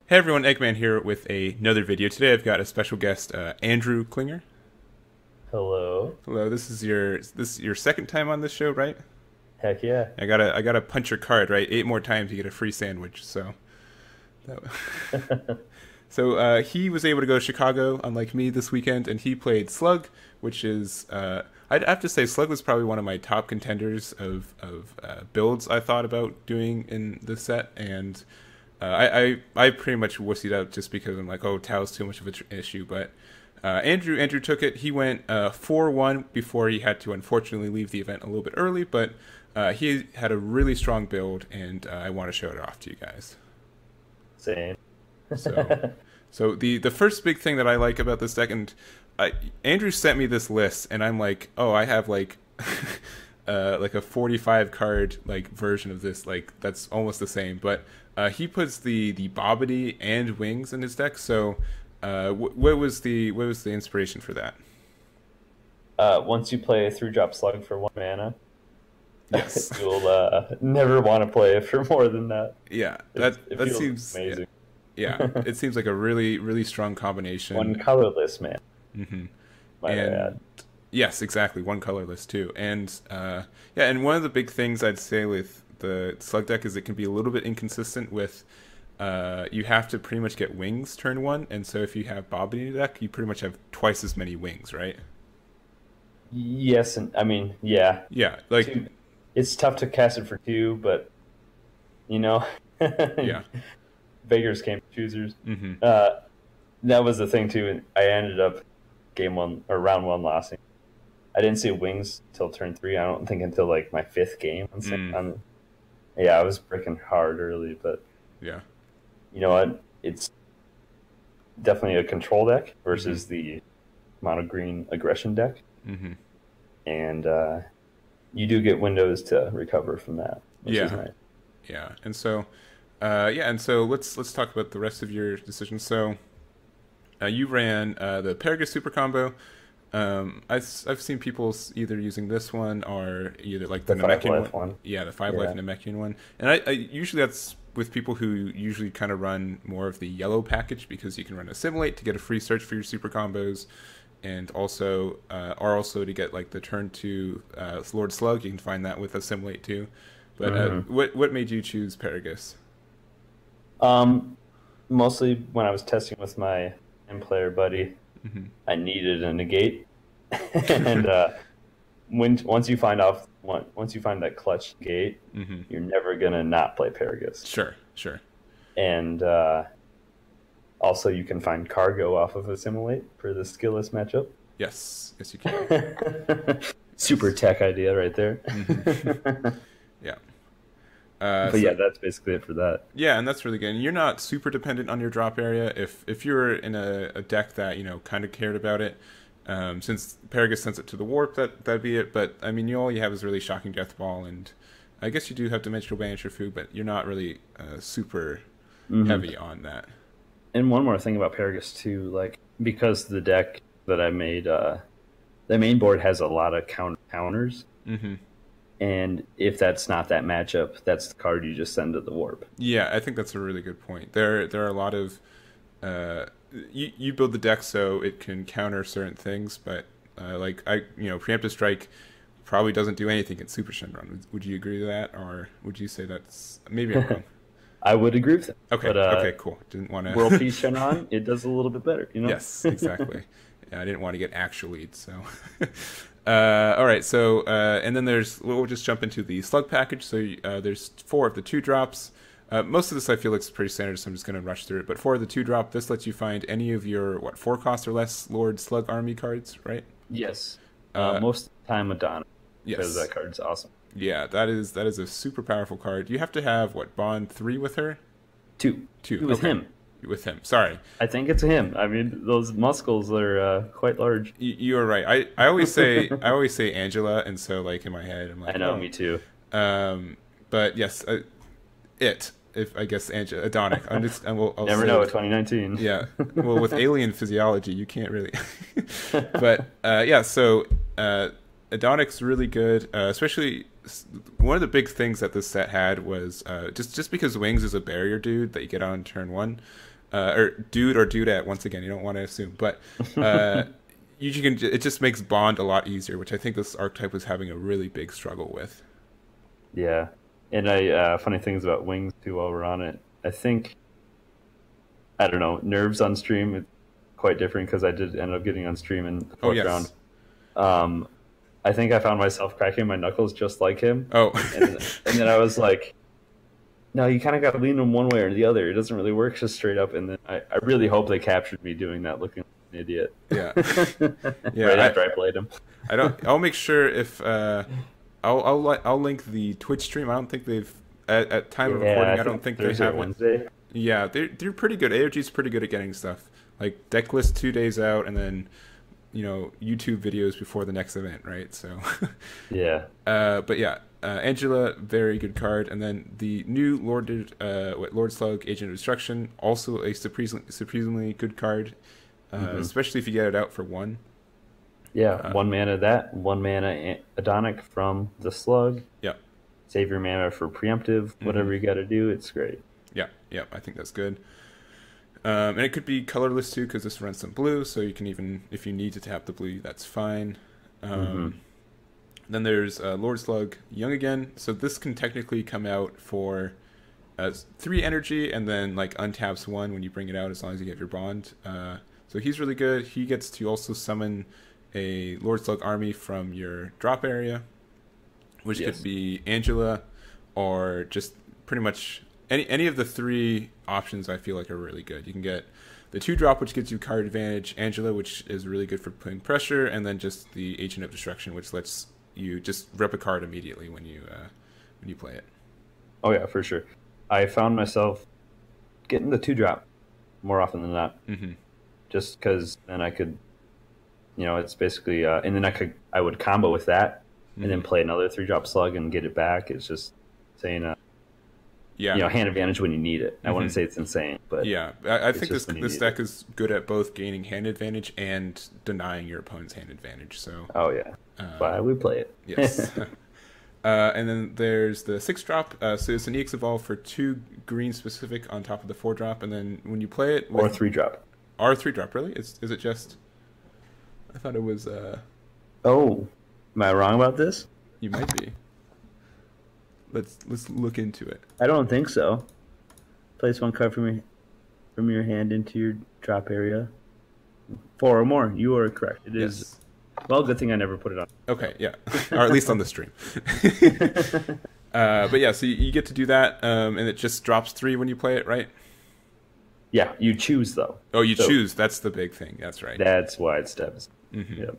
Hey everyone, Eggman here with another video. Today I've got a special guest, Andrew Klinger. Hello. Hello, this is your second time on this show, right? Heck yeah. I gotta punch your card, right? 8 more times you get a free sandwich. That, he was able to go to Chicago, unlike me, this weekend, and he played Slug, which is I'd have to say Slug was probably one of my top contenders of builds I thought about doing in the set, and I pretty much wussied out just because I'm like, oh, Tao's too much of an issue. But Andrew took it. He went 4-1 before he had to unfortunately leave the event a little bit early, but he had a really strong build, and I want to show it off to you guys. Same. So, so the first big thing that I like about this deck, and Andrew sent me this list, and I'm like, oh, I have like a 45 card like version of this, like that's almost the same, but he puts the Bobbity and Wings in his deck. So what was the inspiration for that? Once you play a 3-drop slug for 1 mana, Yes. you'll never want to play it for more than that. Yeah, It that feels seems, yeah, amazing. yeah, it seems like a really strong One combination. colorless man, Hmm. might I And add. yes, exactly, one colorless too. And yeah, and one of the big things I'd say with the Slug deck is it can be a little bit inconsistent with you have to pretty much get wings turn one, and so if you have Bobbin in your deck, you pretty much have twice as many wings, right? Yes, and I mean, yeah. Yeah, like Two, it's tough to cast it for 2, but you know, yeah. beggars can't be choosers. Hmm. Uh, that was the thing too. And I ended up game 1 or round 1 losing. I didn't see wings till turn 3. I don't think until like my 5th game. Mm, Yeah, I was breaking hard early, but yeah. you know what? It's definitely a control deck Hmm. versus the mono green aggression deck, Hmm. and you do get windows to recover from that, which is Yeah. nice. Yeah. And so yeah, and so let's talk about the rest of your decisions. So you ran the Paragus super combo. I've seen people either using this one or either like the The five Namekian one. life one, Yeah, the five life yeah. Namekian one. And I usually that's with people who usually kind of run more of the yellow package because you can run Assimilate to get a free search for your super combos, and also to get like the turn two Lord Slug. You can find that with Assimilate too. But Hmm. what made you choose Paragus? Um, Mostly when I was testing with my M player buddy, Hmm. I needed a negate, and once you find once you find that clutch gate, Hmm. you're never gonna not play Paragus. Sure, sure. And also, you can find cargo off of Assimilate for the skillless matchup. Yes, yes you can. Super Yes. tech idea right there. Hmm. Yeah. But So yeah, that's basically it for that. yeah, and that's really good. And you're not super dependent on your drop area. If you're in a deck that kind of cared about it, since Paragus sends it to the warp, that'd be it. But I mean, all you have is really shocking death ball, and I guess you do have dimensional banish or food, but you're not really super Hmm. heavy on that. And one more thing about Paragus too, like because the deck that I made, the main board has a lot of counters, Hmm. and if that's not that matchup, that's the card you just send to the warp. Yeah, I think that's a really good point. There are a lot of uh, you build the deck so it can counter certain things, but like preemptive strike probably doesn't do anything in Super Shenron. Would you agree to that, or would you say that's maybe I'm wrong? I would agree with that, Okay, but okay, cool. Didn't want World to. Peace Shenron, it does a little bit better, you know. Yes, exactly. Yeah, I didn't want to get actual leads, so. All right, so and then we'll just jump into the slug package. So there's four of the two drops. Most of this I feel like is pretty standard, so I'm just going to rush through it. But for the two drop, this lets you find any of your four cost or less Lord Slug army cards, right? Yes, Uh, most of the time Madonna, because yes, that card's awesome. yeah, that is a super powerful card. You have to have bond three with her, Two, two. two with Okay, him. with him. Sorry, I think it's him. I mean, those muscles are quite large. you are right. I always say Angela, and so like in my head I'm I like, know, oh, me too. but yes, it. If I guess Angela Adonic, I'll Never say know. it. 2019. Yeah. Well, with alien physiology, you can't really. But yeah, so Adonic's really good, especially one of the big things that this set had was just because Wings is a barrier dude that you get on turn one. or dude or dudette. Once again, you don't want to assume, but you can. It just makes bond a lot easier, which I think this archetype was having a really big struggle with. Yeah, and funny things about wings too. While we're on it, I think I don't know nerves on stream. It's quite different because I did end up getting on stream in the fourth round. I think I found myself cracking my knuckles just like him. Oh, and then I was like, no, you kind of got to lean them one way or the other. It doesn't really work just straight up. And then I really hope they captured me doing that, looking like an idiot. Yeah, yeah. Right after I played him. I'll make sure if I'll link the Twitch stream. I don't think they've at time of recording. I don't think they have Wednesday. Yeah, they're pretty good. AOG's pretty good at getting stuff like decklist 2 days out, and then YouTube videos before the next event, right? So yeah. But yeah. Angela, very good card, and then the new Lord Slug, Agent of Destruction, also a surprisingly good card, especially if you get it out for 1. Yeah, 1 mana that, 1 mana Adonic from the Slug. Yeah, save your mana for preemptive, whatever you got to do. It's great. Yeah, I think that's good. And it could be colorless too, because this runs some blue, so you can even, if you need to tap the blue, that's fine. Then there's Lord Slug, Young again. So this can technically come out for 3 energy, and then like untaps 1 when you bring it out, as long as you get your bond. So he's really good. He gets to also summon a Lord Slug army from your drop area, which could be Angela, or just pretty much any of the 3 options. I feel like are really good. You can get the 2-drop, which gives you card advantage, Angela, which is really good for putting pressure, and then just the Agent of Destruction, which lets you just rep a card immediately when you play it. Oh yeah, for sure. I found myself getting the 2-drop more often than not, just because then I could, it's basically, and then I would combo with that, and then play another 3-drop Slug and get it back. It's just saying, hand advantage when you need it. I wouldn't say it's insane, but yeah, I think this deck is good at both gaining hand advantage and denying your opponent's hand advantage. So why we play it. Yes. And then there's the 6-drop. So it's an EX Evolve for 2 green specific on top of the 4-drop, and then when you play it, or 3-drop. Or 3-drop, really? Is it just? I thought it was. Oh, am I wrong about this? You might be. Let's look into it. I don't think so. Place 1 card from your hand into your drop area. 4 or more. You are correct. It is. Well, good thing I never put it on. Okay, yeah, or at least on the stream. But yeah, so you get to do that, and it just drops 3 when you play it, right? Yeah, you choose though. Oh, you choose. That's the big thing. That's right. That's why it steps. Yep.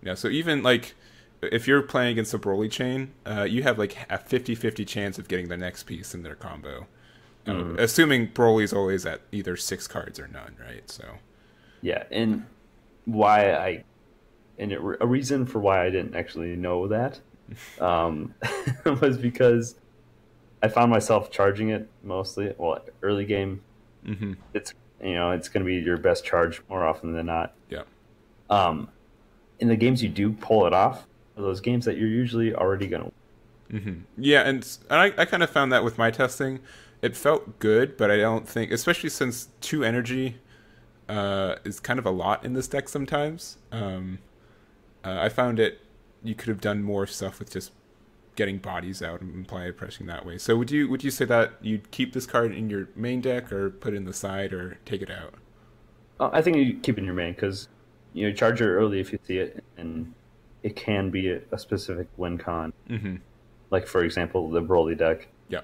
Yeah. So even like if you're playing against a Broly chain, you have like a 50-50 chance of getting the next piece in their combo, assuming Broly's always at either 6 cards or none, right? So. Yeah, and a reason for why I didn't actually know that was because I found myself charging it mostly. Well, early game, it's it's going to be your best charge more often than not. Yeah. In the games you do pull it off, are those games that you're usually already going to. Yeah, and I kind of found that with my testing, it felt good, but I don't think, especially since 2 energy is kind of a lot in this deck sometimes. I found you could have done more stuff with just getting bodies out and player pressing that way. So would you say that you'd keep this card in your main deck, or put it in the side, or take it out? I think you keep it in your main, because charge it early if you see it, and it can be a specific win con. Like for example, the Broly deck. Yeah.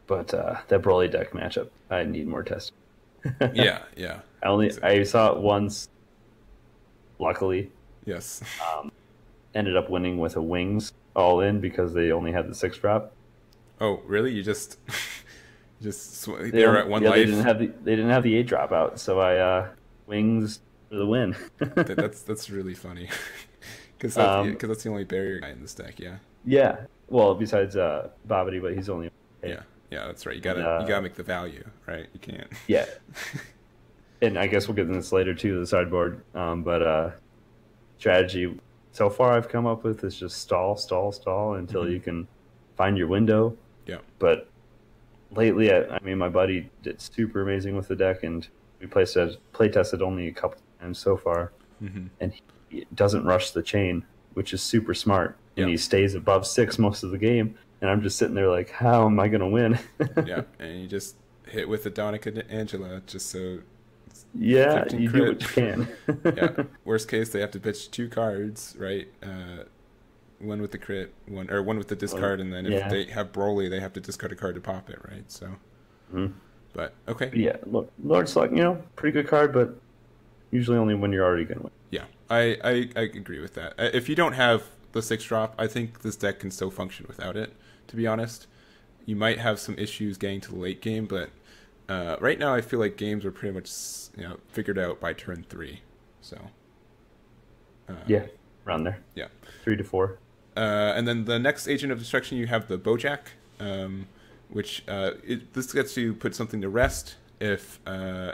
But that Broly deck matchup, I need more testing. Yeah. I saw it once. Luckily, yes. Ended up winning with a wings all in because they only had the 6-drop. Oh, really? You just they were at 1 life. They didn't have the 8-drop out, so I wings for the win. that's really funny because that's the only barrier guy in this deck. Yeah. Yeah. Well, besides Babidi, but he's only. Yeah, that's right. You gotta make the value, right? You can't. Yeah. And I guess we'll get into this later too, the sideboard. But strategy so far I've come up with is just stall until you can find your window. Yeah. But lately, I mean, my buddy did super amazing with the deck, and we play tested only a couple times so far, and he doesn't rush the chain, which is super smart, and he stays above 6 most of the game, and I'm just sitting there like, how am I going to win? Yeah, and you just hit with the Donica Angela just so... Yeah, you do what you can. Yeah. Worst case, they have to pitch 2 cards, right? One with the crit, one with the discard, and then if they have Broly, they have to discard a card to pop it, right? So, but okay. But yeah, look, Lord Slug, pretty good card, but usually only when you're already going to win. Yeah, I agree with that. If you don't have the 6-drop, I think this deck can still function without it. To be honest, you might have some issues getting to the late game, but right now I feel like games are pretty much figured out by turn 3. So yeah, around there. Yeah, 3 to 4. And then the next Agent of Destruction, you have the Bojack, which this gets you put something to rest if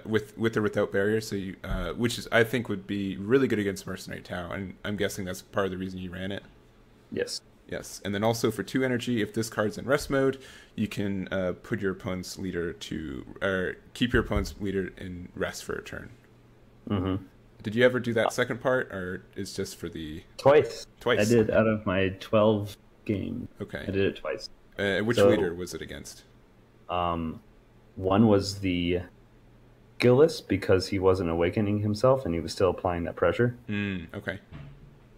with or without barrier. So you, which is I think would be really good against Mercenary Tau, and I'm guessing that's part of the reason you ran it. Yes. Yes, and then also for 2 energy, if this card's in rest mode, you can put your opponent's leader or keep your opponent's leader in rest for a turn. Mm-hmm. Did you ever do that second part, or is just for the... Twice. I did out of my 12 games. Okay. I did it twice. Which leader was it against? One was the Gillis, because he wasn't awakening himself, and he was still applying that pressure. Okay.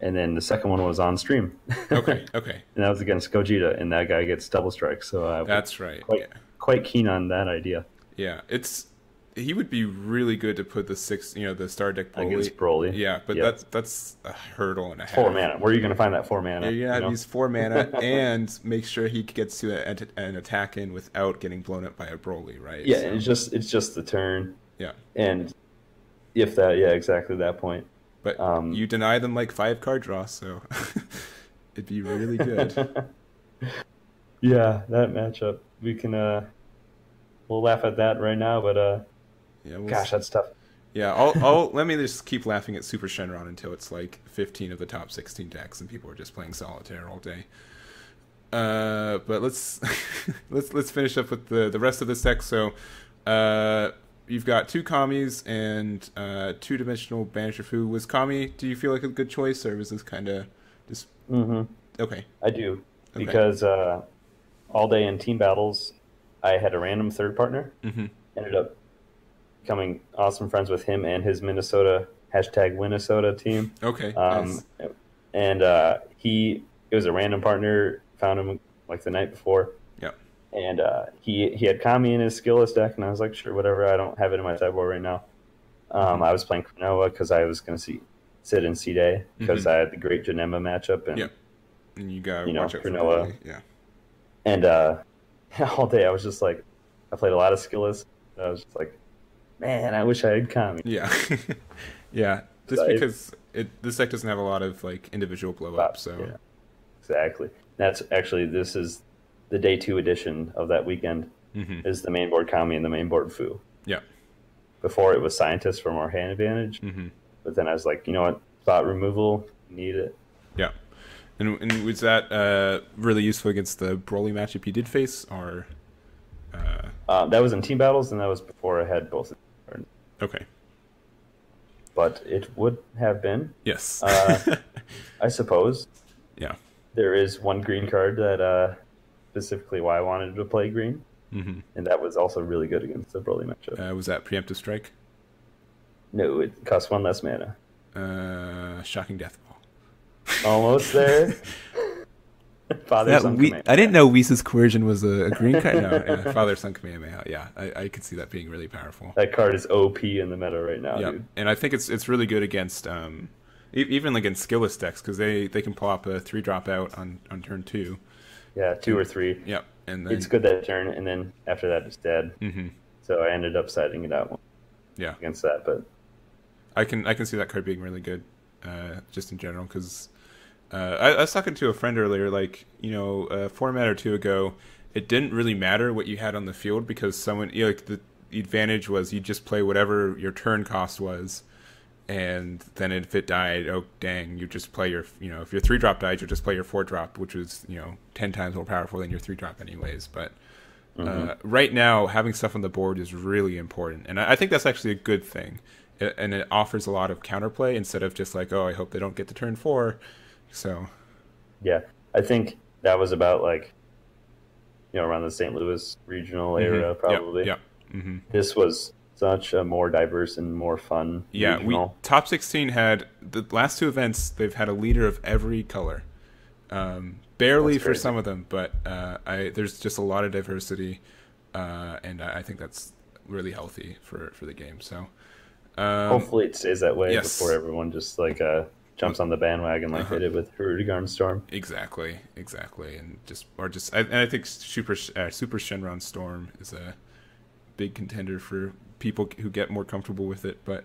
And then the second one was on stream. Okay. And that was against Gogeta, and that guy gets double strike. So that's right. Quite keen on that idea. Yeah, he would be really good to put the 6, the star deck Broly. Against Broly. Yeah, but that's a hurdle and a half. 4 mana. Where are you going to find that 4 mana? You're going to use 4 mana and make sure he gets to an attack in without getting blown up by a Broly, right? Yeah, so. It's just the turn. Yeah. And if that, exactly that point. But you deny them like 5 card draw, so it'd be really good. Yeah, that matchup. We can we'll laugh at that right now, but gosh, that's tough. Yeah, I'll let me just keep laughing at Super Shenron until it's like 15 of the top 16 decks and people are just playing solitaire all day. But let's finish up with the rest of this deck. So you've got 2 Kamis and 2-dimensional Banisher Fu. Was Kami, do you feel like a good choice, or was this kind of just... Okay. I do, because all day in team battles, I had a random third partner. Ended up becoming awesome friends with him and his Minnesota #Winnesota team. Okay. Nice. And it was a random partner. Found him like the night before. Yeah. And he had Kami in his skillless deck, and I was like, sure, whatever. I don't have it in my sideboard right now. I was playing Cronulla because I was going to sit in C-Day because I had the great Janemba matchup. And, and you got watch out for Cronulla. Yeah. And all day I was just like, I played a lot of skillless. I was just like, man, I wish I had Kami. Yeah. Yeah. Just because this deck doesn't have a lot of like individual blow up. So yeah. Exactly. This is the day 2 edition of that weekend. Is the main board Kami and the main board Fu. Yeah. Before it was Scientist for more hand advantage. But then I was like, you know what? Spot removal, need it. Yeah. And was that really useful against the Broly matchup you did face, or? That was in team battles, and that was before I had both. Okay. But it would have been. Yes. I suppose. Yeah. There is one green card that specifically why I wanted to play green. And that was also really good against the Broly matchup. Was that Preemptive Strike? No, it costs 1 less mana. Shocking Death Ball. Almost there. I didn't know Whisa's Coercion was a green card. No, Father Son Kamehameha. Yeah, I could see that being really powerful. That card is OP in the meta right now, dude. And I think it's really good against even against skillless decks, because they can pull up a 3-drop out on turn 2. Yeah, 2 or 3. Yep. And then, it's good that turn, and then after that it's dead. So I ended up siding it out. Yeah. Against that, but I can see that card being really good, just in general, because I was talking to a friend earlier, like, a format or 2 ago, it didn't really matter what you had on the field, because someone, like the advantage was you just play whatever your turn cost was, and then if it died, oh dang, you just play your, if your 3-drop died, you just play your 4-drop, which was 10 times more powerful than your 3-drop anyways. But Right now, having stuff on the board is really important, and I think that's actually a good thing. And it offers a lot of counterplay instead of just like, oh, I hope they don't get to turn 4. So, yeah, I think that was about like, around the St. Louis regional era, probably. Yeah. Mm-hmm. This was such a more diverse and more fun regional. Top 16 had the last 2 events. They've had a leader of every color. Barely for some of them, but there's just a lot of diversity, and I think that's really healthy for the game. So hopefully it stays that way before everyone just like jumps on the bandwagon like they did with Hurrigarn Storm. Exactly, and I think Super Shenron Storm is a big contender for people who get more comfortable with it. But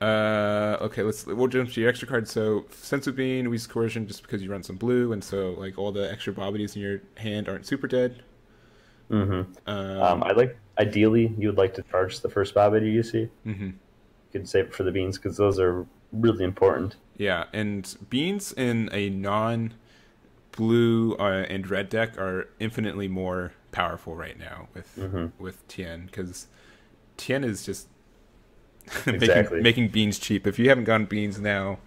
okay, we'll jump to your extra card. So Sensu Bean, Wee's Coercion, just because you run some blue, and so like all the extra bobbities in your hand aren't super dead. Ideally you would like to charge the first bobbity you see. You could save it for the beans because those are really important. Yeah, and beans in a non-blue and red deck are infinitely more powerful right now with Tien, because Tien is just making beans cheap. If you haven't gotten beans now,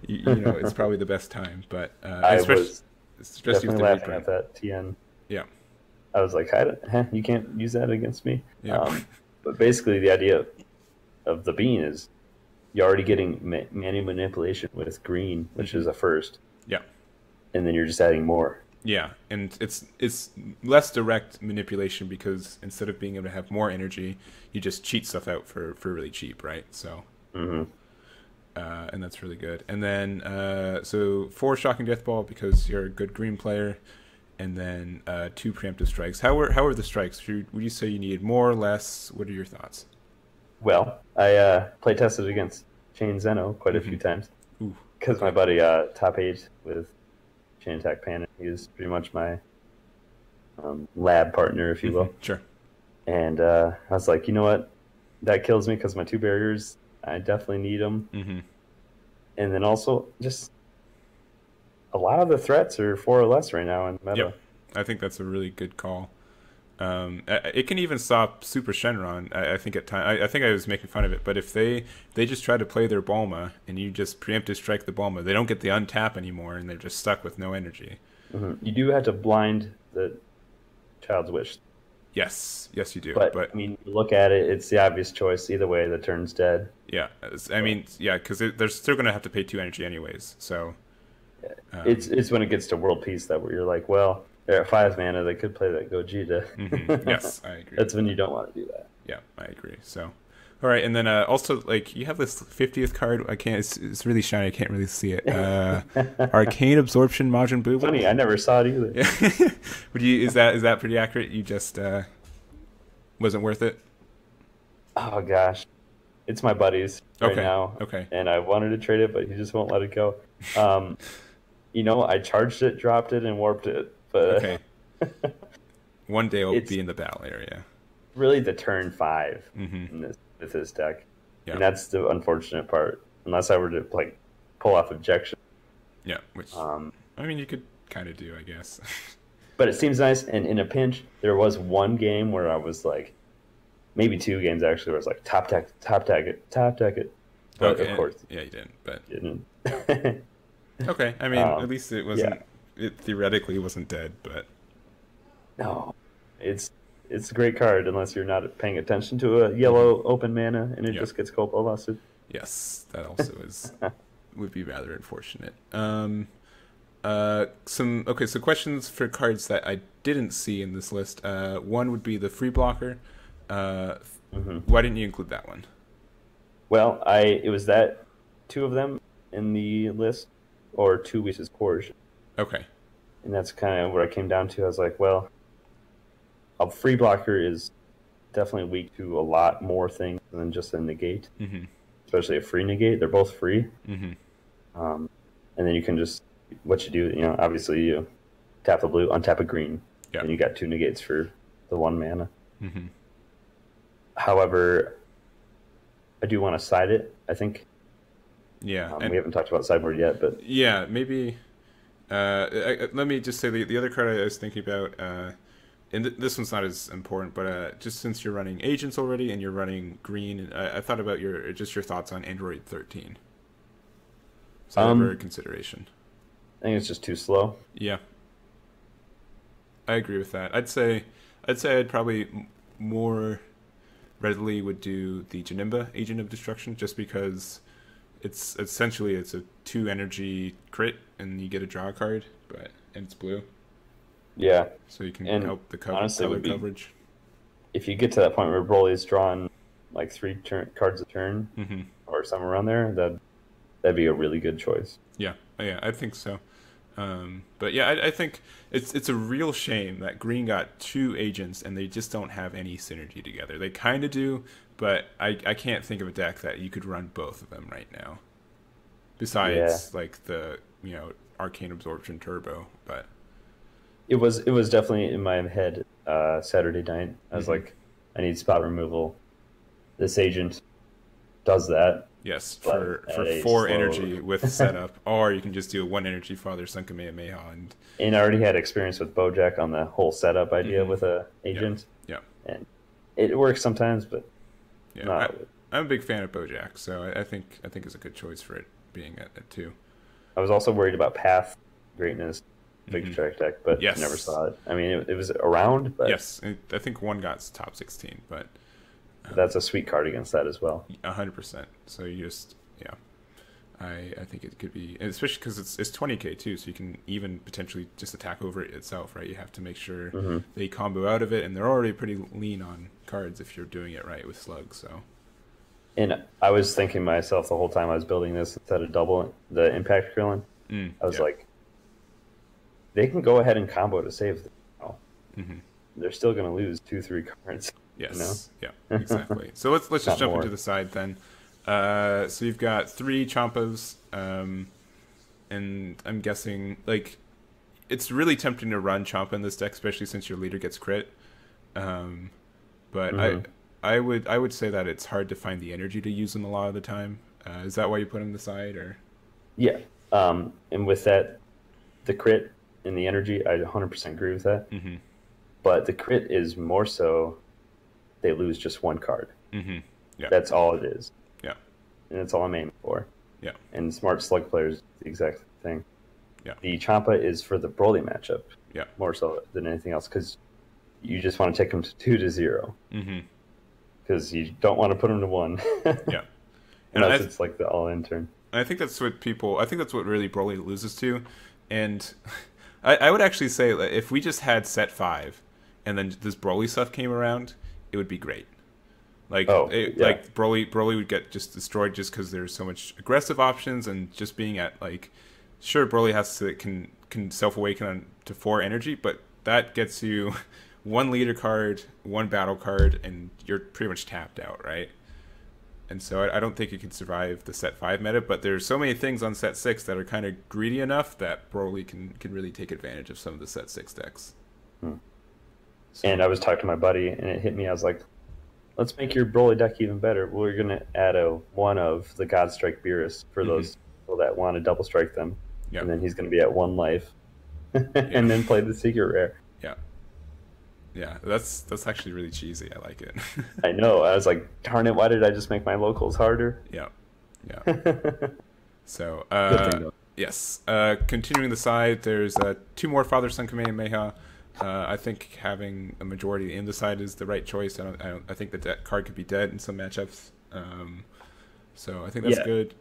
you know it's probably the best time. But especially definitely laughing at that Tien. Yeah, I was like, you can't use that against me. Yeah. But basically, the idea of the bean is you're already getting mana manipulation with green, which is a first. Yeah, and then you're just adding more. Yeah, and it's less direct manipulation because instead of being able to have more energy, you just cheat stuff out for really cheap, right? So, and that's really good. And then so 4 Shocking Death Ball because you're a good green player, and then 2 Preemptive Strikes. How are the strikes? Would you say you need more or less? What are your thoughts? Well, I play tested against Chain Zeno quite a few times because my buddy top 8 with Chain Attack Panic. He is pretty much my lab partner, if you will. Sure. And I was like, you know what? That kills me because my 2 barriers, I definitely need them. And then also, just a lot of the threats are 4 or less right now in the meta. Yep. I think that's a really good call. It can even stop Super Shenron. I think at time. I think I was making fun of it, but if they just try to play their Bulma and you just preemptive strike the Bulma, they don't get the untap anymore, and they're just stuck with no energy. You do have to blind the Child's Wish. Yes, you do. But I mean, look at it; it's the obvious choice. Either way, the turn's dead. Yeah, I mean, because they're still going to have to pay 2 energy anyways. So it's when it gets to World Peace that where you're like, well. They're at 5 mana. They could play that Gogeta. Yes, I agree. That's when you don't want to do that. Yeah, I agree. So, all right, and then also like you have this 50th card. I can't. It's really shiny. I can't really see it. Arcane Absorption Majin Buu. Funny, I never saw it either. Is that pretty accurate? You just wasn't worth it. Oh gosh, it's my buddy's right now. Okay. And I wanted to trade it, but he just won't let it go. I charged it, dropped it, and warped it. But one day it'll be in the battle area. Really, the turn 5 with this deck, and that's the unfortunate part. Unless I were to like pull off objection. Yeah, which I mean you could kind of do, I guess. But it seems nice. And in a pinch, there was one game where I was like, maybe 2 games actually, where I was like top deck it. But of course, you didn't. But didn't. Okay, I mean at least it wasn't. Yeah. It theoretically wasn't dead, but no, it's a great card unless you're not paying attention to a yellow open mana and it just gets coalesced. Yes, that also would be rather unfortunate. So questions for cards that I didn't see in this list. One would be the free blocker. Why didn't you include that one? Well, it was that 2 of them in the list, or 2 Wee's Coercion. Okay. And that's kind of where I came down to. I was like, well, a free blocker is definitely weak to a lot more things than just a negate, especially a free negate. They're both free. And then you can just, what you do, obviously you tap a blue, untap a green, and you got 2 negates for the 1 mana. However, I do want to side it, I think. Yeah. We haven't talked about sideboard yet, but... Yeah, maybe... let me just say the other card I was thinking about and this one's not as important, but just since you're running agents already and you're running green, I thought about your thoughts on Android 13. So ever a consideration? I think it's just too slow. Yeah, I agree with that. I'd probably more readily would do the Janemba Agent of Destruction, just because it's a 2 energy crit and you get a draw card, and it's blue. Yeah. So you can and help the honestly, coverage. If you get to that point where Broly's drawn like 3 cards a turn, or somewhere around there, that'd be a really good choice. Yeah, I think so. But yeah, I think it's a real shame that green got 2 agents and they just don't have any synergy together. They kind of do, but I can't think of a deck that you could run both of them right now. Besides, like the Arcane Absorption Turbo, but it was definitely in my head Saturday night. I was like, I need spot removal. This agent does that. Yes, for 4 energy with setup, or you can just do a 1 energy Father Son Kamehameha. And I already had experience with Bojack on the whole setup idea with a agent. Yeah. And it works sometimes, but I'm a big fan of Bojack, so I think it's a good choice for it being at 2. I was also worried about Path Greatness, big track deck, but never saw it. I mean, it was around, but yes, I think one got top 16, but that's a sweet card against that as well. 100%. So you just I think it could be, especially because it's 20k too, so you can even potentially just attack over it itself, right? You have to make sure they combo out of it, and they're already pretty lean on cards if you're doing it right with Slug. So, and I was thinking to myself the whole time I was building this, instead of double the Impact Krillin, I was like, they can go ahead and combo to save them. They're still going to lose 2-3 cards. Yes. Yeah. Exactly. So let's just jump into the side then. So you've got 3 Champas, and I'm guessing like it's really tempting to run Champa in this deck, especially since your leader gets crit. But I would say that it's hard to find the energy to use them a lot of the time. Is that why you put them aside, or? Yeah. And with that, the crit and the energy, I 100% agree with that. But the crit is more so they lose just 1 card. Yeah. That's all it is. Yeah. And that's all I'm aiming for. Yeah. And smart Slug players, the exact thing. Yeah. The Champa is for the Broly matchup. Yeah. More so than anything else, because you just want to take them to 2-0. Because you don't want to put them to 1. Yeah. Unless it's like the all-in turn. I think that's what really Broly loses to. And I would actually say that if we just had set 5 and then this Broly stuff came around, it would be great. Like like Broly would get just destroyed just because there's so much aggressive options, and just being at like, sure, Broly can self awaken to 4 energy, but that gets you 1 leader card, 1 battle card, and you're pretty much tapped out, right? And so I don't think it can survive the set 5 meta, but there's so many things on set 6 that are kind of greedy enough that Broly can really take advantage of some of the set 6 decks. So. And I was talking to my buddy, and it hit me. I was like, let's make your Broly deck even better. We're going to add one of the Godstrike Beerus for those people that want to double strike them. Yep. And then he's going to be at 1 life. And then play the secret rare. Yeah. Yeah, that's actually really cheesy. I like it. I know. I was like, darn it, why did I just make my locals harder? Yeah. So, yes. Continuing the side, there's 2 more Father Son Kamehameha. I think having a majority in the side is the right choice. I think that card could be dead in some matchups. So I think that's good.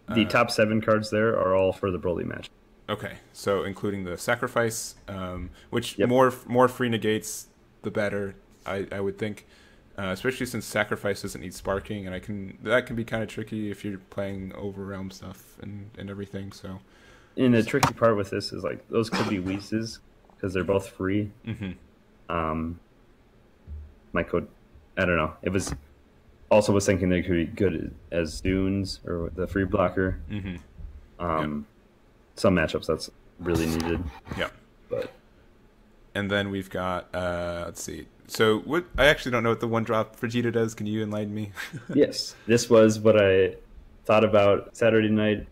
The top 7 cards there are all for the Broly match. Okay, so including the sacrifice, which more free negates, the better. I would think, especially since sacrifice doesn't need sparking, and that can be kind of tricky if you're playing over realm stuff and everything. So, and the tricky part with this is like those could be Whis, because they're both free. My code, I don't know. It was was thinking they could be good as Dunes or the free blocker. Some matchups that's really needed. Yeah. And then we've got let's see. So what I actually don't know what the 1-drop Vegeta does. Can you enlighten me? Yes. This was what I thought about Saturday night.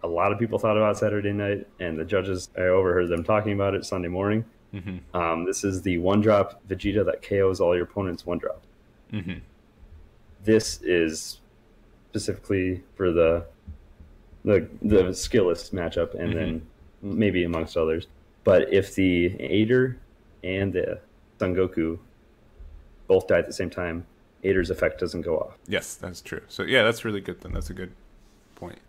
A lot of people thought about Saturday night, and the judges, I overheard them talking about it Sunday morning. This is the 1-drop Vegeta that KOs all your opponents 1-drop. This is specifically for the skillless matchup, and then maybe amongst others. But if the Aider and the Son Goku both die at the same time, Aider's effect doesn't go off. Yes, that's true. So yeah, that's really good then. That's a good point.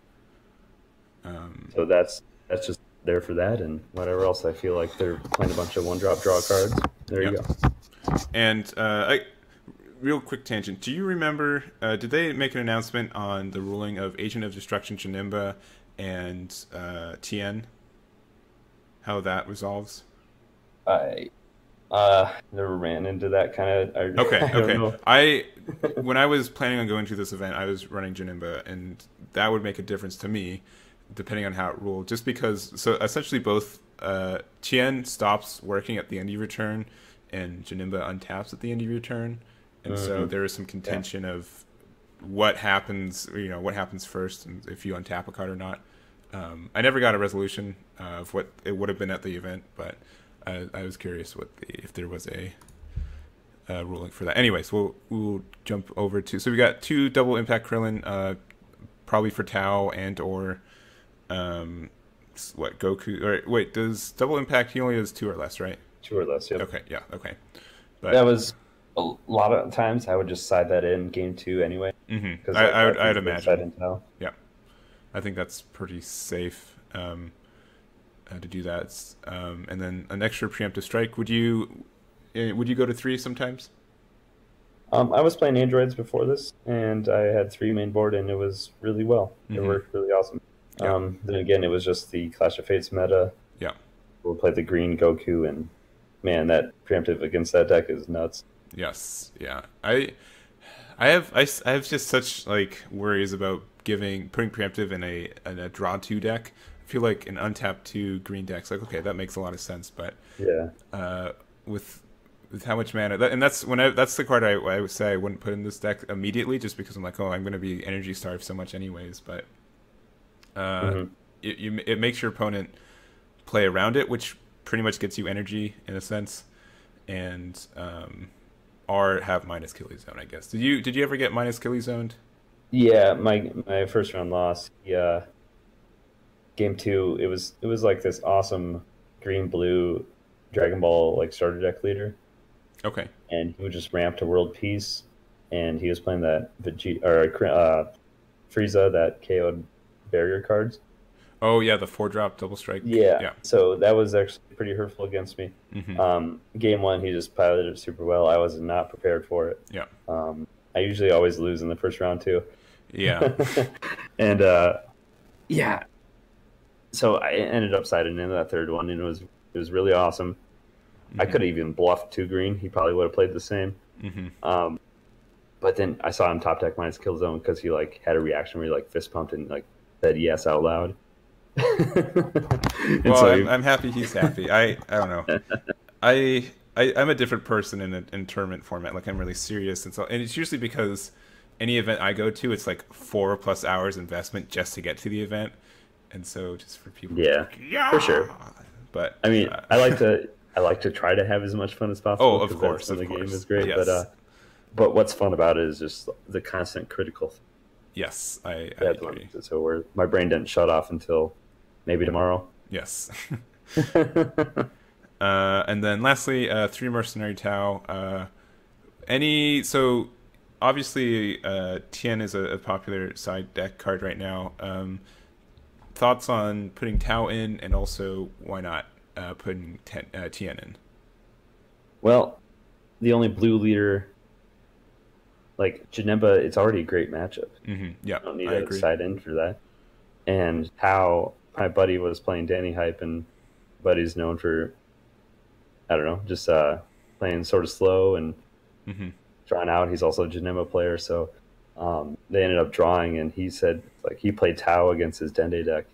So that's just there for that, and whatever else I feel like they're playing a bunch of 1-drop draw cards. There you go. And real quick tangent. Do you remember, did they make an announcement on the ruling of Agent of Destruction Janemba and Tien? How that resolves? I never ran into that kind of... Okay. When I was planning on going to this event, I was running Janemba, and that would make a difference to me, depending on how it ruled. Just because, so essentially both Tien stops working at the end of your turn, and Janemba untaps at the end of your turn. And so there is some contention of what happens, what happens first, and if you untap a card or not. I never got a resolution of what it would have been at the event, but I was curious if there was a ruling for that. Anyways, we'll jump over to, so we got 2 double impact Krillin, probably for Tao and or Goku. Or wait, does double impact, he only does 2 or less, right? 2 or less, yeah. Okay, yeah, okay. But that was a lot of times I would just side that in game 2 anyway. I'd imagine. Yeah, I think that's pretty safe to do that. And then an extra preemptive strike. Would you go to 3 sometimes? I was playing androids before this, and I had 3 main board, and it was really well. It worked really awesome. Then again, it was just the Clash of Fates meta. Yeah, we'll play the green Goku, and man, that preemptive against that deck is nuts. Yes, yeah. I have just such worries about putting preemptive in a draw 2 deck. I feel like an untap 2 green deck's okay, that makes a lot of sense, but with how much mana, that's the card I would say I wouldn't put in this deck immediately, just because I'm I'm going to be energy starved so much anyways. But it makes your opponent play around it, which pretty much gets you energy in a sense, and or have minus Killy Zone, I guess. Did you ever get minus Killy Zoned? Yeah, my first round loss. Yeah, game 2, it was like this awesome green blue Dragon Ball starter deck leader. Okay. And he would just ramp to World Peace, and he was playing that Frieza that KO'd barrier cards. Oh yeah, the 4-drop double strike. Yeah. So that was actually pretty hurtful against me. Game 1, he just piloted it super well. I was not prepared for it. Yeah. I usually always lose in the first round too. Yeah. And so I ended up siding into that 3rd one, and it was really awesome. I could have even bluffed 2 green. He probably would have played the same. But then I saw him top deck minus kill zone because he had a reaction where he fist pumped and said yes out loud. Well, so I'm happy he's happy. I don't know. I'm a different person in tournament format. I'm really serious, and it's usually because any event I go to, it's 4+ hours investment just to get to the event, and so just for people, for sure. But I mean, I like to try to have as much fun as possible. Oh, of course, the game is great. Yes. But what's fun about it is just the constant critical. Yes, I agree. So where my brain didn't shut off until maybe tomorrow. Yes. And then lastly, 3 Mercenary Tau. So obviously Tien is a popular side deck card right now. Thoughts on putting Tau in, and also why not putting Tien in? Well, the only blue leader, Janemba, it's already a great matchup. Yeah, I don't need to side in for that. And Tau, my buddy was playing Danny Hype, and Buddy's known for, I don't know, just playing sort of slow and drawing out. He's also a Janemba player, so they ended up drawing, and he said he played Tau against his Dende deck.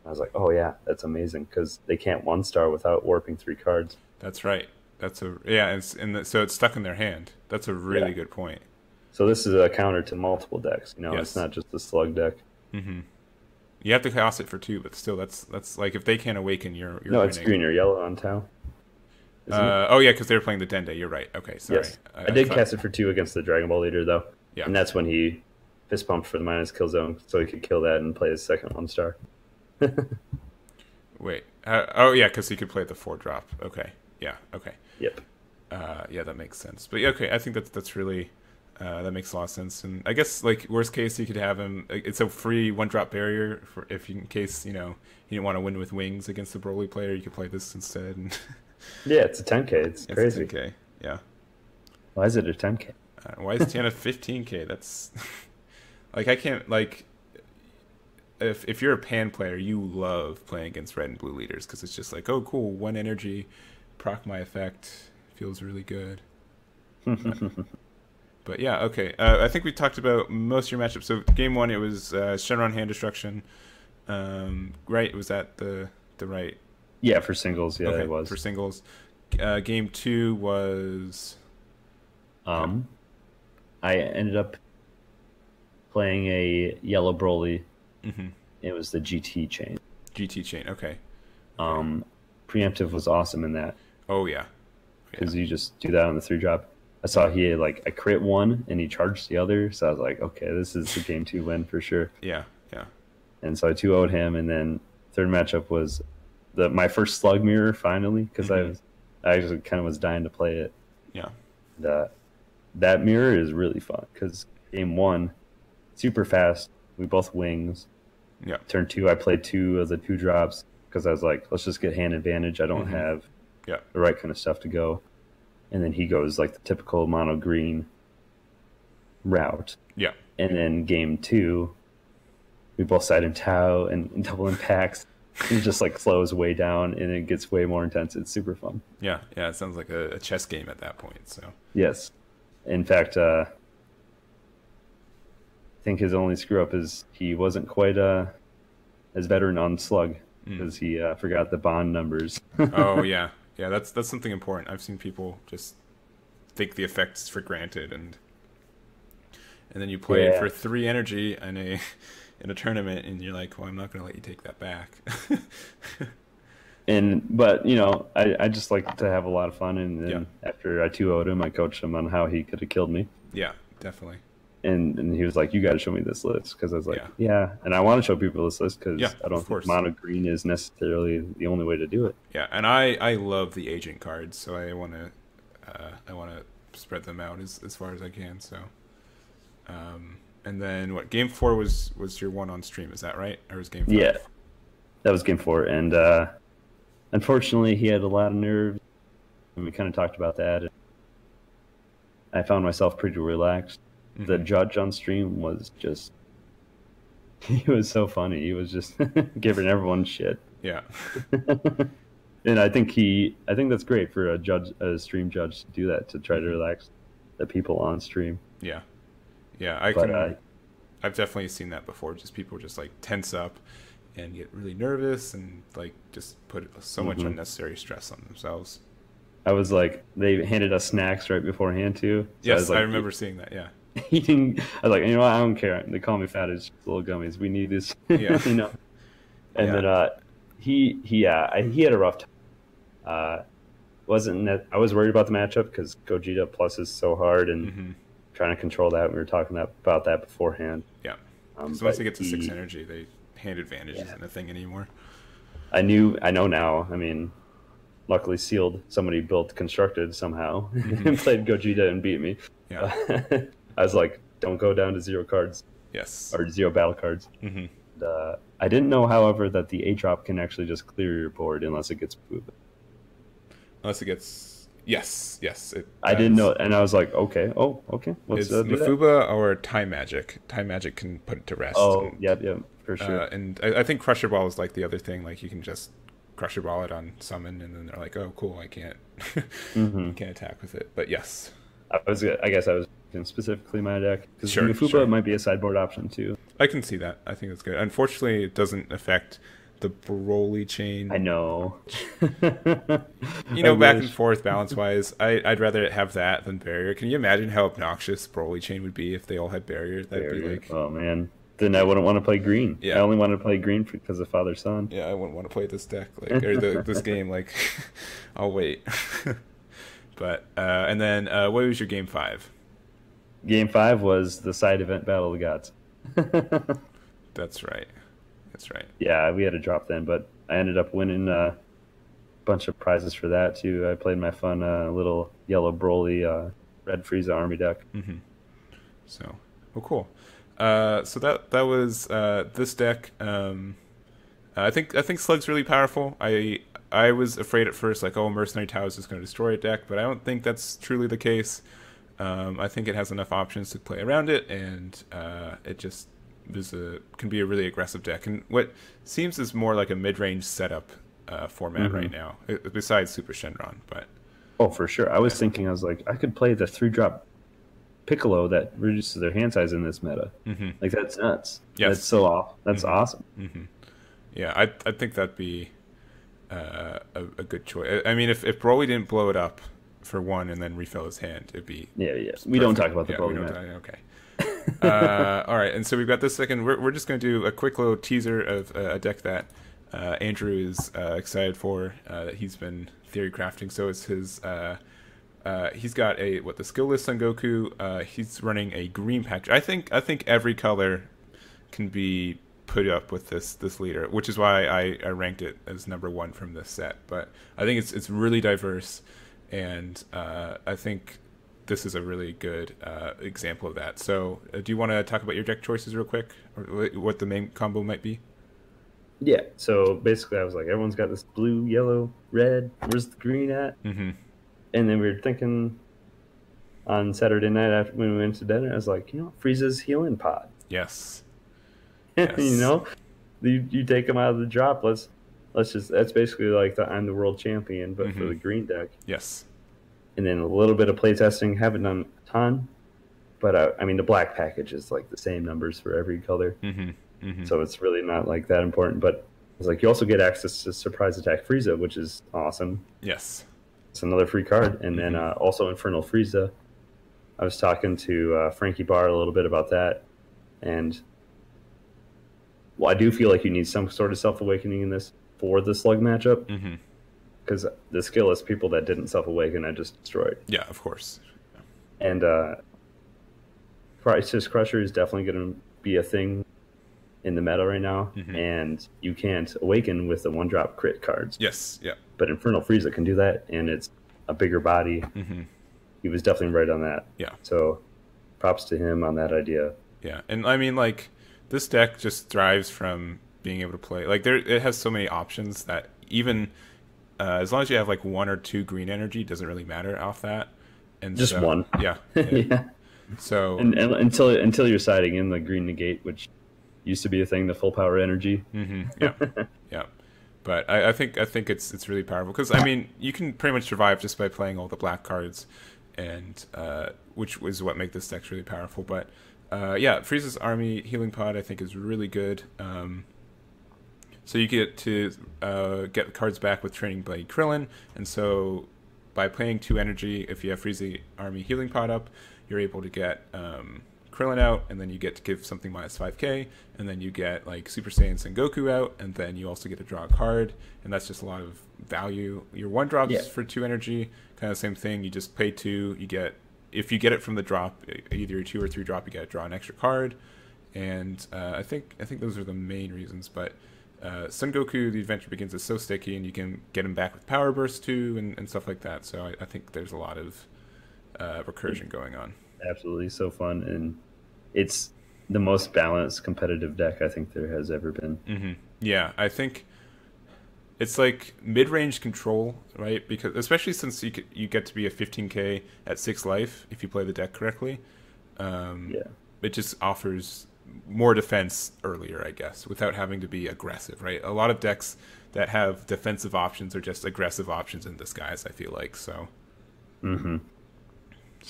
I was like, oh yeah, that's amazing, because they can't 1-star without warping 3 cards. That's right. So it's stuck in their hand. That's a really good point. So this is a counter to multiple decks. It's not just the Slug deck. You have to cast it for 2, but still, that's if they can't awaken, you're no, it's green or yellow on Tau. isn't it? Oh yeah, because they were playing the Dende. You're right. Okay, sorry. Yes. I did cast it for 2 against the Dragon Ball leader though. Yeah. And that's when he fist pumped for the minus kill zone, so he could kill that and play his second 1-star. Wait. Oh yeah, because he could play the 4-drop. Okay. Yeah. Okay. Yep. Yeah, that makes sense. But yeah, okay, I think that's really that makes a lot of sense. And I guess like worst case, you could have him. It's a free 1-drop barrier for if you, in case you didn't want to win with wings against the Broly player, you could play this instead. And Yeah, it's a 10K. It's crazy. It's a 10K. Yeah. Why is it a 10K? Why is Tiana 15K? That's like I can't like. If you're a Pan player, you love playing against red and blue leaders because it's just like, oh cool, 1 energy, proc my effect, feels really good. But yeah, okay. I think we talked about most of your matchups. So game 1, it was Shenron hand destruction. Right? Was that the right? Yeah, for singles. Yeah, okay, it was for singles. Game 2 was. I ended up playing a yellow Broly. Mm-hmm. It was the GT chain. GT chain. Okay. Preemptive was awesome in that. Oh yeah. Because you just do that on the 3-drop. I saw he had like a crit 1 and he charged the other, so I was like, okay, this is the game 2 win for sure. Yeah, yeah. And so I 2-0'd him, and then third matchup was my first Slug mirror finally, because I actually kind of was dying to play it. Yeah. And, that mirror is really fun because game 1, super fast. We both wings. Yeah. Turn 2, I played 2 of the 2-drops because I was like, let's just get hand advantage. I don't have the right kind of stuff to go. And then he goes like the typical mono green route. Yeah. And then game 2, we both side in Tau and double impacts. It just like slows way down and it gets way more intense. It's super fun. Yeah, yeah. It sounds like a chess game at that point. So yes, in fact, I think his only screw up is he wasn't quite as veteran on Slug because he forgot the bond numbers. Oh yeah, yeah. That's something important. I've seen people just take the effects for granted, and then you play for 3 energy in a tournament, and you're like, well, I'm not going to let you take that back. But I just like to have a lot of fun, and then after I 2-0'd him, I coached him on how he could have killed me. Yeah, definitely. And he was like, you got to show me this list, because I was like, yeah. And I want to show people this list because I don't think mono green is necessarily the only way to do it. Yeah, and I love the agent cards, so I want to spread them out as far as I can. So, and then what? Game 4 was your one on stream, is that right? Or was game 5? Yeah, that was game 4, and unfortunately, he had a lot of nerves, and we kind of talked about that. And I found myself pretty relaxed. The judge on stream was just, he was so funny. He was just giving everyone shit. Yeah. And I think that's great for a stream judge to do that, to try to relax the people on stream. Yeah. Yeah. I've definitely seen that before. Just people just like tense up and get really nervous and like just put so much unnecessary stress on themselves. I was like, they handed us snacks right beforehand too. So yes, I remember seeing that. Yeah. Eating, I was like, you know what? I don't care. They call me fat. It's just little gummies. We need this. Yeah. And then he had a rough time. I was worried about the matchup because Gogeta Plus is so hard and trying to control that. We were talking about that beforehand. Yeah. So once they get to 6 energy, they hand advantage isn't a thing anymore. I know now. I mean, luckily Sealed, somebody constructed somehow and played Gogeta and beat me. Yeah. I was like, don't go down to 0 cards. Yes. Or 0 battle cards. I didn't know, however, that the 8-drop can actually just clear your board unless it gets moved. Unless it gets... Yes. I didn't know, and I was like, okay. Let's do Mafuba or Time Magic. Time Magic can put it to rest. Oh, yep, for sure. And I think Crusher Ball is like the other thing. Like you can just Crusher Ball it on summon, and then they're like, oh, cool, I can't, can't attack with it. But yes. I guess I was specifically my deck because Mafuba might be a sideboard option too. I can see that. I think that's good. Unfortunately, it doesn't affect the Broly chain. I know. Back and forth balance wise, I'd rather have that than barrier. Can you imagine how obnoxious Broly chain would be if they all had barrier? That'd be like, oh man, Then I wouldn't want to play green. Yeah. I only wanted to play green because of father son. Yeah, I wouldn't want to play this deck or this game. Like, I'll wait. But and then what was your game 5? Game 5 was the side event Battle of the Gods. That's right. That's right. Yeah, we had a drop then, but I ended up winning a bunch of prizes for that too. I played my fun little yellow Broly red Frieza army deck. So, well, cool. So that was this deck. I think Slug's really powerful. I was afraid at first, like, oh, Mercenary Towers is going to destroy a deck, but I don't think that's truly the case. I think it has enough options to play around it, and it just can be a really aggressive deck. And what seems is more like a mid-range setup format right now, besides Super Shenron. But oh, for sure. I was thinking, I was like, I could play the 3-drop Piccolo that reduces their hand size in this meta. Like, that's nuts. Yes. That's so off. That's awesome. Yeah, I think that'd be a good choice. I mean, if Broly didn't blow it up for one and then refill his hand, it'd be yeah. We don't talk about the Broly meta. Okay. All right, and so we've got this second. We're just going to do a quick little teaser of a deck that Andrew is excited for, that he's been theory crafting. So it's his. He's got the skill list on Goku. He's running a green package. I think every color can be put up with this leader, which is why I ranked it as number 1 from this set. But I think it's really diverse, and I think this is a really good example of that. So do you want to talk about your deck choices real quick, or what the main combo might be? Yeah, so basically I was like, everyone's got this blue, yellow, red. Where's the green at? And then we were thinking on Saturday night after when we went to dinner, I was like, Frieza's healing pod. Yes. You take him out of the drop. Let's just, that's basically like I'm the world champion, but for the green deck. Yes. And then a little bit of playtesting. Haven't done a ton, but I mean, the black package is like the same numbers for every color. So it's really not like that important. But it's like you also get access to Surprise Attack Frieza, which is awesome. Yes. It's another free card. And then also Infernal Frieza. I was talking to Frankie Barr a little bit about that. And I do feel like you need some sort of self-awakening in this for the Slug matchup. Because the skill is people that didn't self-awaken, I just destroyed. Yeah, of course. And Crisis Crusher is definitely going to be a thing in the meta right now. And you can't awaken with the 1-drop crit cards. Yes, yeah. But Infernal Frieza can do that, and it's a bigger body. He was definitely right on that. Yeah. So props to him on that idea. Yeah, and I mean, like, this deck just thrives from being able to play. Like, it has so many options that even as long as you have like 1 or 2 green energy, doesn't really matter off that. And just so, one. Yeah. Yeah. So and until you're siding in the green negate, which used to be a thing, the full power energy. Yeah. Yeah. But I think it's really powerful because I mean you can pretty much survive just by playing all the black cards, and which is what make this deck really powerful. But yeah, Frieza's Army Healing Pod I think is really good. So you get to get the cards back with Training Blade Krillin, and so by playing 2 energy, if you have Frieza Army Healing Pod up, you're able to get Krillin out, and then you get to give something minus 5k, and then you get like Super Saiyan Son Goku out, and then you also get to draw a card, and that's just a lot of value. Your 1-drops for 2 energy, kind of the same thing. You just pay 2, you get, if you get it from the drop, either a 2 or 3 drop, you get to draw an extra card, and I think those are the main reasons. But Son Goku, the Adventure Begins, is so sticky, and you can get him back with Power Burst too, and stuff like that. So I think there's a lot of recursion going on. Absolutely, so fun, and it's the most balanced competitive deck I think there has ever been. Yeah, I think it's like mid-range control, right? Because especially since you get to be a 15k at 6 life if you play the deck correctly. It just offers more defense earlier, I guess, without having to be aggressive, right? A lot of decks that have defensive options are just aggressive options in disguise, I feel like. So and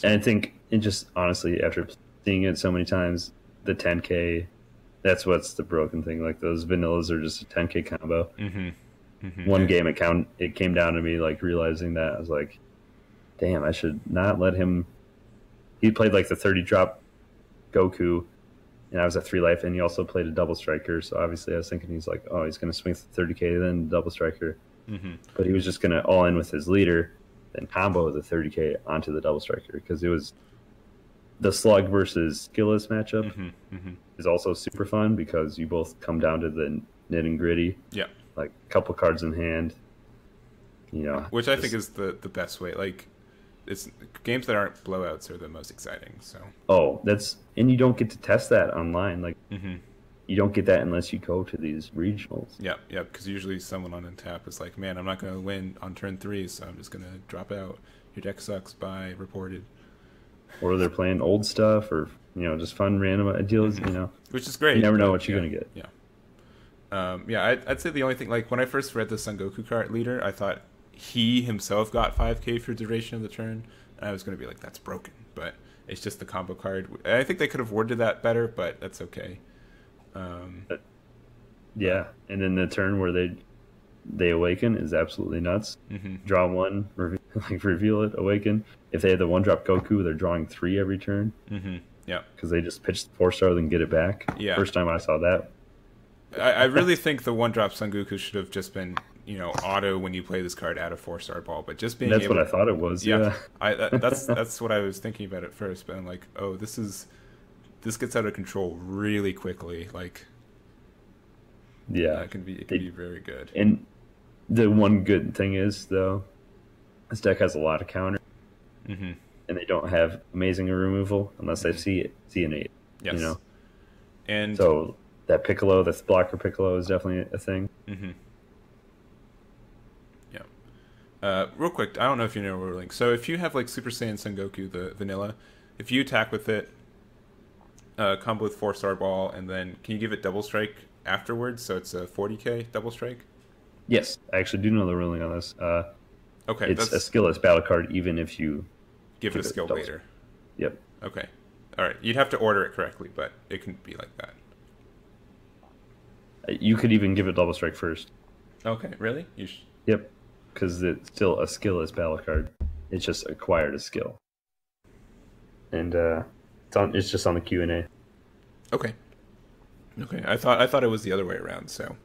I think it just honestly, after seeing it so many times, the 10k, that's what's the broken thing. Like those vanillas are just a 10k combo. One game it came down to me like realizing that I was like, damn, I should not let him. He played like the 30 drop Goku, and I was at 3 life, and he also played a double striker. So obviously, I was thinking he's like, oh, he's going to swing 30k, then double striker. But he was just going to all in with his leader, then combo the 30k onto the double striker, because it was the Slug versus Skillless matchup is also super fun because you both come down to the nit and gritty. Yeah, like a couple cards in hand. Which I think is the best way. Like, it's games that aren't blowouts are the most exciting. So and you don't get to test that online. Like you don't get that unless you go to these regionals. Yeah, because usually someone on Untap is like, man, I'm not going to win on turn 3, so I'm just going to drop out. Your deck sucks, bye, reported. Or they're playing old stuff, or just fun random ideas. Which is great. You never know what you're going to get. I'd say the only thing, like when I first read the Son Goku card leader, I thought he himself got 5k for duration of the turn, and I was going to be like, that's broken, but it's just the combo card. I think they could have worded that better, but that's okay. Yeah, and then the turn where they awaken is absolutely nuts. Draw 1, reveal it, awaken. If they had the 1-drop Goku, they're drawing 3 every turn. Yeah, because they just pitch the 4-star, then get it back. Yeah, first time I saw that. I really think the 1-drop Son Goku should have just been auto when you play this card out of 4-star ball, but just being what I thought it was. Yeah, that's what I was thinking about at first, but I'm like, oh, this gets out of control really quickly. Like, it can be very good. And the one good thing is, though, this deck has a lot of counter, and they don't have amazing removal unless they see an 8. Yes. And so that Piccolo, this blocker Piccolo, is definitely a thing. Real quick, I don't know if you know ruling. So if you have like Super Saiyan Son Goku, the vanilla, if you attack with it, combo with 4-star ball, and then can you give it double strike afterwards? So it's a 40k double strike. Yes, I actually do know the ruling on this. Okay, it's a skillless battle card, even if you give it a skill later. Yep. Okay. All right. You'd have to order it correctly, but it can be like that. You could even give it double strike first. Okay. Really? Yep. Because it's still a skillless battle card. It's just acquired a skill. And it's just on the Q&A. Okay. I thought it was the other way around. So,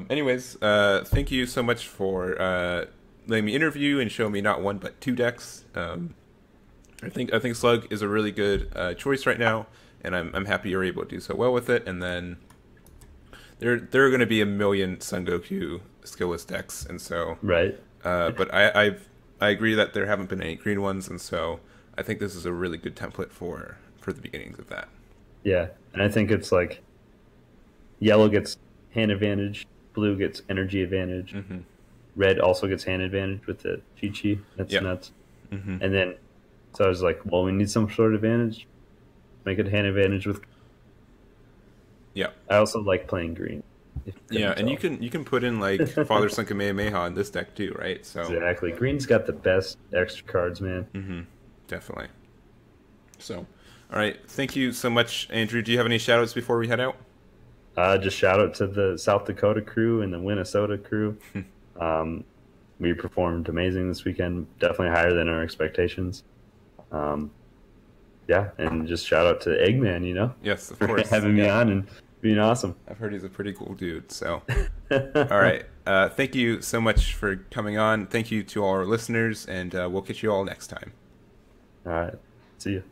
anyways, thank you so much for letting me interview and show me not 1 but 2 decks. I think Slug is a really good choice right now, and I'm happy you're able to do so well with it. And then there are going to be a million Son Goku skillless decks, and so right. But I agree that there haven't been any green ones, and so I think this is a really good template for the beginnings of that. Yeah, and I think it's like yellow gets hand advantage, blue gets energy advantage, red also gets hand advantage with the Chi-Chi. That's nuts. And then, so I was like, well, we need some sort of advantage. Make it hand advantage with. Yeah. I also like playing green. Yeah, and you can put in like Father Son Kamehameha in this deck too, right? So exactly, green's got the best extra cards, man. Definitely. So, all right, thank you so much, Andrew. Do you have any shout outs before we head out? Just shout out to the South Dakota crew and the Minnesota crew. We performed amazing this weekend, definitely higher than our expectations. Yeah, and just shout out to Egman, Yes, of for course. having me on and being awesome. I've heard he's a pretty cool dude. So, all right, thank you so much for coming on. Thank you to all our listeners, and we'll catch you all next time. All right, see you.